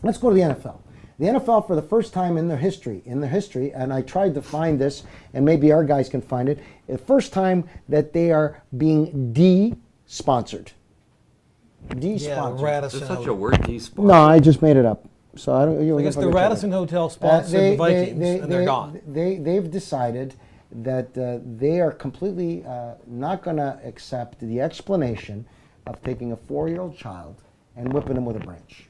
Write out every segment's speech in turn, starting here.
Let's go to the NFL. The NFL, for the first time in their history, and I tried to find this, and maybe our guys can find it, the first time that they are being de-sponsored. De-sponsored. Radisson. There's such a word, de-sponsored. No, I just made it up. So I don't. I guess the Radisson Hotel sponsored the Vikings, and they're gone. They've decided that they are completely not going to accept the explanation of taking a 4-year-old child and whipping him with a branch,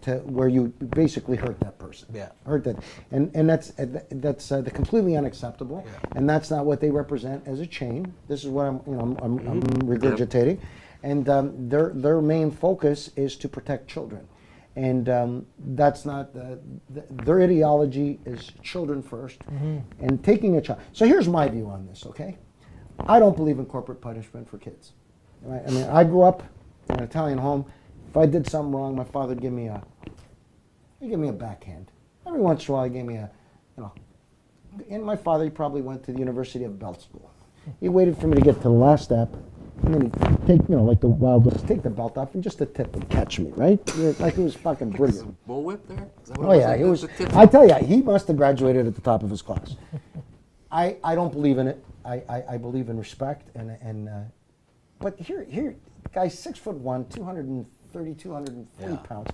to where you basically hurt that person. Yeah. Hurt that, and that's completely unacceptable. Yeah. And that's not what they represent as a chain. This is what I'm regurgitating, and their main focus is to protect children. And that's not their ideology is children first, and taking a child. So here's my view on this. Okay, I don't believe in corporate punishment for kids. Right? I mean, I grew up in an Italian home. If I did something wrong, my father would give me a backhand. Every once in a while, he gave me and my father, he probably went to the University of Belt School. He waited for me to get to the last step. And then he'd take, like the Wild West, take the belt off and just the tip would catch me, right? Like it was fucking brilliant. Bullwhip there? Is that what Oh yeah, he was. I tell you, he must have graduated at the top of his class. I don't believe in it. I believe in respect but here, guy's 6'1", 240 pounds.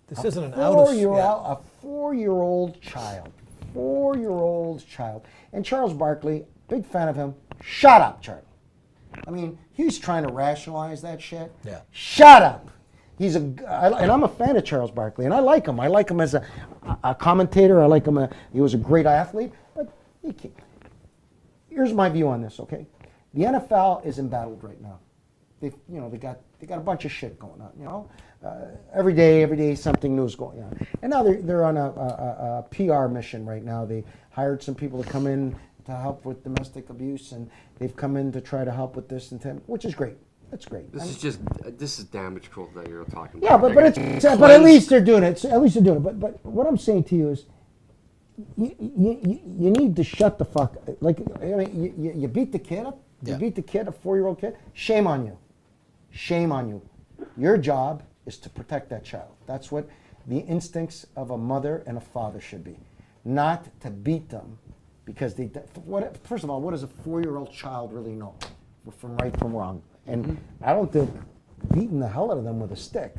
This isn't an out of a 4-year-old child. 4-year-old child. And Charles Barkley, big fan of him. Shut up, Charlie. I mean, he's trying to rationalize that shit. Yeah. Shut up. And I'm a fan of Charles Barkley, and I like him. I like him as a commentator. I like him. He was a great athlete. But here's my view on this. Okay, the NFL is embattled right now. They got a bunch of shit going on. Every day something new is going on. And now they're on a PR mission right now. They hired some people to come in to help with domestic abuse, and they've come in to try to help with this and that, which is great. That's great. This is damage control that you're talking about. Yeah, but at least they're doing it. At least they're doing it. But what I'm saying to you is, you need to shut the fuck. Like, I mean, you beat the kid up. You beat the kid, a 4-year-old kid. Shame on you. Shame on you. Your job is to protect that child. That's what the instincts of a mother and a father should be, not to beat them. Because first of all, what does a 4-year-old child really know from right from wrong? And I don't think beating the hell out of them with a stick.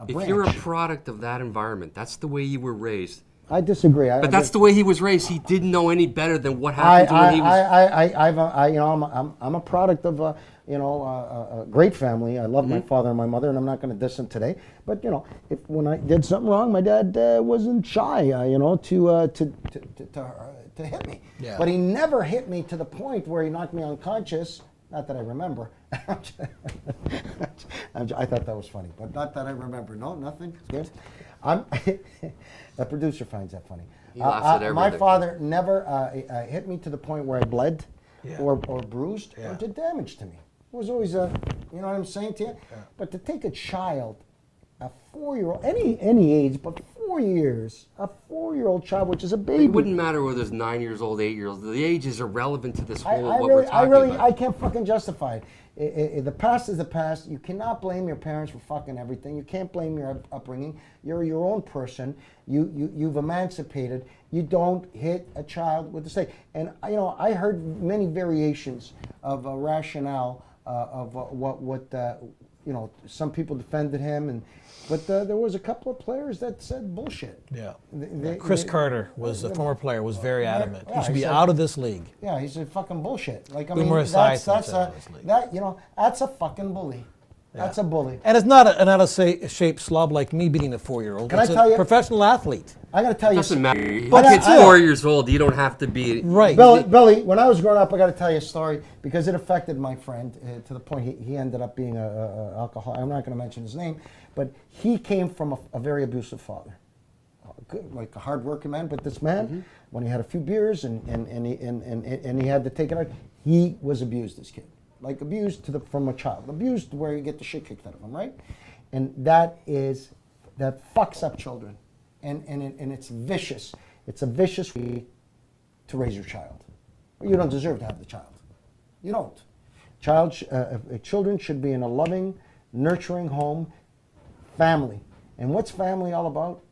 If you're a product of that environment, that's the way you were raised. I disagree. But that's the way he was raised. He didn't know any better than what happened to when he was. I'm a product of a great family. I love my father and my mother, and I'm not going to diss them today. But when I did something wrong, my dad wasn't shy, to hit me. Yeah. But he never hit me to the point where he knocked me unconscious. Not that I remember. I thought that was funny, but not that I remember. No, nothing. Good. The producer finds that funny. He laughs at everything. My father never hit me to the point where I bled or bruised or did damage to me. It was always you know what I'm saying to you? Yeah. But to take a child, a 4-year-old, any age, but 4 years, a 4-year-old child, which is a baby. It wouldn't matter whether it's 9 years old, 8 years old. The age is irrelevant to this whole we're talking about. I can't fucking justify it. The past is the past. You cannot blame your parents for fucking everything. You can't blame your upbringing. You're your own person. You've emancipated. You don't hit a child with a stick. And I heard many variations of a rationale of what some people defended him, but there was a couple of players that said bullshit. Yeah. Chris Carter was a former player, was very adamant. He should be out of this league. Yeah, he said fucking bullshit. Like, I mean, that's a fucking bully. Yeah. That's a bully. And it's not an out-of-shape slob like me beating a 4-year-old. Can I tell you? Professional athlete. I got to tell you. It doesn't matter. But the kid's 4 years old. You don't have to be. Right. Billy, when I was growing up, I got to tell you a story because it affected my friend to the point he ended up being a alcoholic. I'm not going to mention his name, but he came from a very abusive father. Good, like a hard-working man, but this man, when he had a few beers and he had to take it out, he was abused, this kid. Like abused from a child, abused where you get the shit kicked out of him, right? And that fucks up children, and it's vicious. It's a vicious way to raise your child. You don't deserve to have the child. You don't. Children should be in a loving, nurturing home, family, And what's family all about?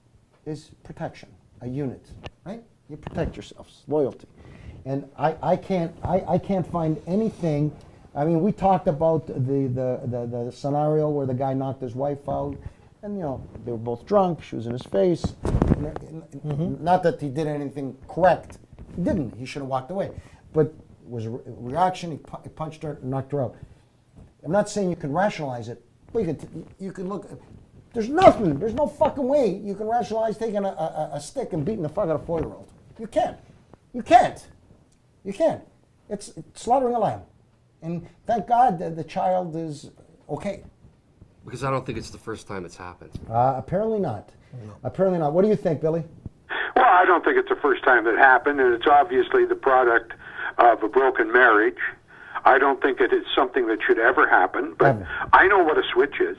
Is protection, a unit, right? You protect yourselves, loyalty. And I can't find anything. I mean, we talked about the scenario where the guy knocked his wife out, and they were both drunk. She was in his face. Not that he did anything correct. He didn't. He should have walked away. But it was a reaction. He punched her, knocked her out. I'm not saying you can rationalize it, but you can look. There's nothing. There's no fucking way you can rationalize taking a stick and beating the fuck out of a 4-year-old. You can't. You can't. You can't. It's slaughtering a lamb. And thank God that the child is okay. Because I don't think it's the first time it's happened. Apparently not. No. Apparently not. What do you think, Billy? Well, I don't think it's the first time that happened, and it's obviously the product of a broken marriage. I don't think it is something that should ever happen, but I know what a switch is.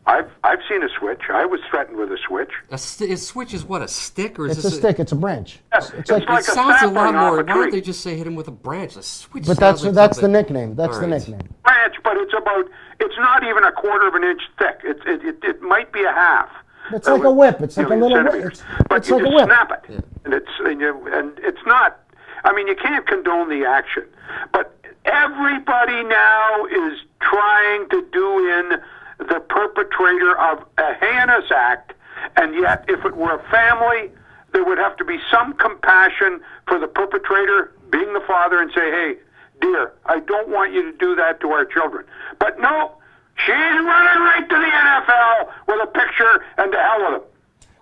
I've seen a switch. I was threatened with a switch. A switch is what, a stick? Or is it's a stick. It's a branch. Yes, it's like it sounds a lot more. Why tree. don't they just say hit him with a branch? A switch. But that's the nickname. That's the nickname. Branch, but it's not even a quarter of an inch thick. It might be a half. It's like a whip. It's like a little whip. But you just snap it, and it's not. I mean, you can't condone the action, but everybody now is trying to do in the perpetrator of a heinous act, and yet if it were a family, there would have to be some compassion for the perpetrator, being the father, and say, hey, dear, I don't want you to do that to our children. But no, she's running right to the NFL with a picture, and to hell with them.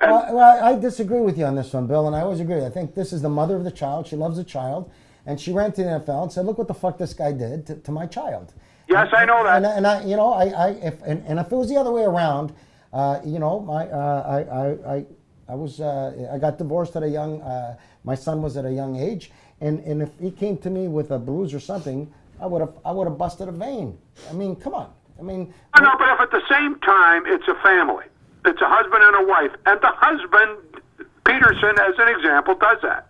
Well, I disagree with you on this one, Bill, and I always agree. I think this is the mother of the child. She loves the child, and she ran to the NFL and said, look what the fuck this guy did to my child. Yes, I know that. And if it was the other way around, I got divorced at a young. My son was at a young age, and if he came to me with a bruise or something, I would have busted a vein. I mean, come on. I mean. I know, but if at the same time it's a family, it's a husband and a wife, and the husband, Peterson, as an example, does that.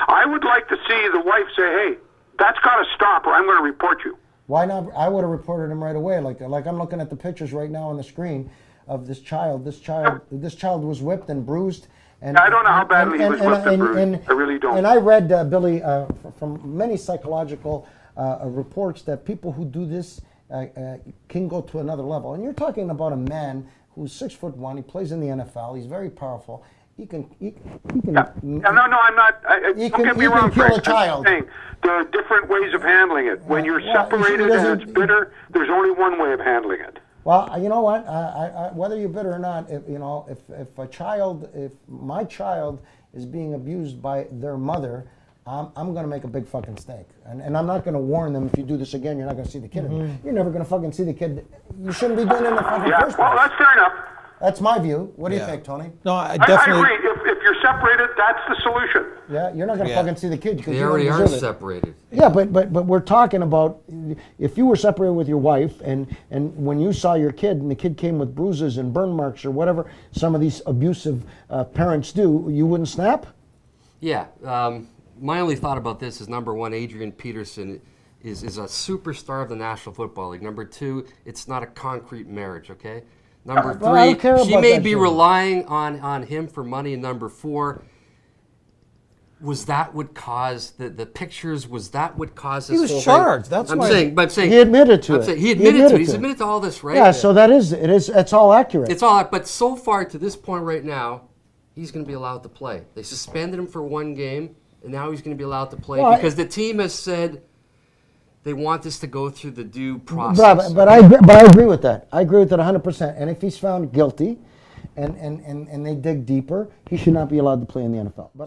I would like to see the wife say, "Hey, that's got to stop, or I'm going to report you." Why not? I would have reported him right away. Like I'm looking at the pictures right now on the screen of this child. This child was whipped and bruised. And I don't know how badly he was whipped and bruised. I really don't. And I read, Billy, from many psychological reports that people who do this can go to another level. And you're talking about a man who's 6'1". He plays in the NFL. He's very powerful. He can. No, I'm not. Don't get me wrong, kill Frank. a child. I'm saying there are different ways of handling it. When you're separated and it's bitter, there's only one way of handling it. Well, you know what? Whether you're bitter or not, if my child is being abused by their mother, I'm going to make a big fucking mistake. And I'm not going to warn them, if you do this again, you're not going to see the kid. You're never going to fucking see the kid. You shouldn't be doing it in the fucking first place. Well, that's fair enough. That's my view. What do you think, Tony? No, I definitely. I agree. If you're separated, that's the solution. Yeah, you're not going to fucking see the kid. They already are separated. Yeah, but we're talking about if you were separated with your wife and when you saw your kid and the kid came with bruises and burn marks or whatever some of these abusive parents do, you wouldn't snap? Yeah. My only thought about this is, number one, Adrian Peterson is a superstar of the National Football League. Number two, it's not a concrete marriage, okay? Number three, she may be relying on him for money. And number four, was that what caused the pictures? Was that what caused this whole thing? He was charged. That's why. I'm saying he admitted to it. He admitted to it. He's admitted to all this, right? Yeah. So it's all accurate. It's all. But so far to this point right now, he's going to be allowed to play. They suspended him for one game, and now he's going to be allowed to play because the team has said they want this to go through the due process. But I agree with that. I agree with that 100%. And if he's found guilty, and they dig deeper, he should not be allowed to play in the NFL. But